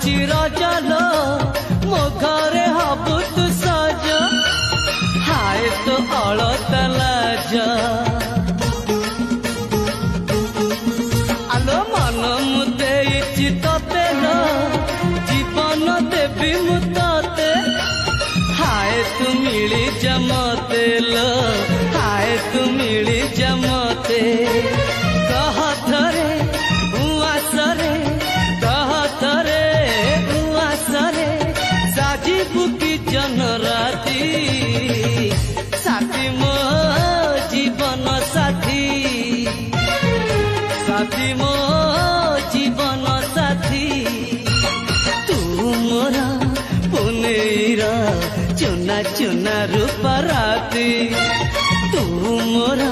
चिरजलो मो घरे हबु तू सज हाय तो अलता लाज आलो मन मुदे तते जीवन देवी मुते हाय तू मिली जमते लो हाय तू मिली जमते कह थरे उआसरे कह थरे उआसरे साजिबु की जन राती साथी मो जीवन साथी साथी मो जीवन साथी तू मोरा पुनेरा चुना चुना रूप राती तू मोरा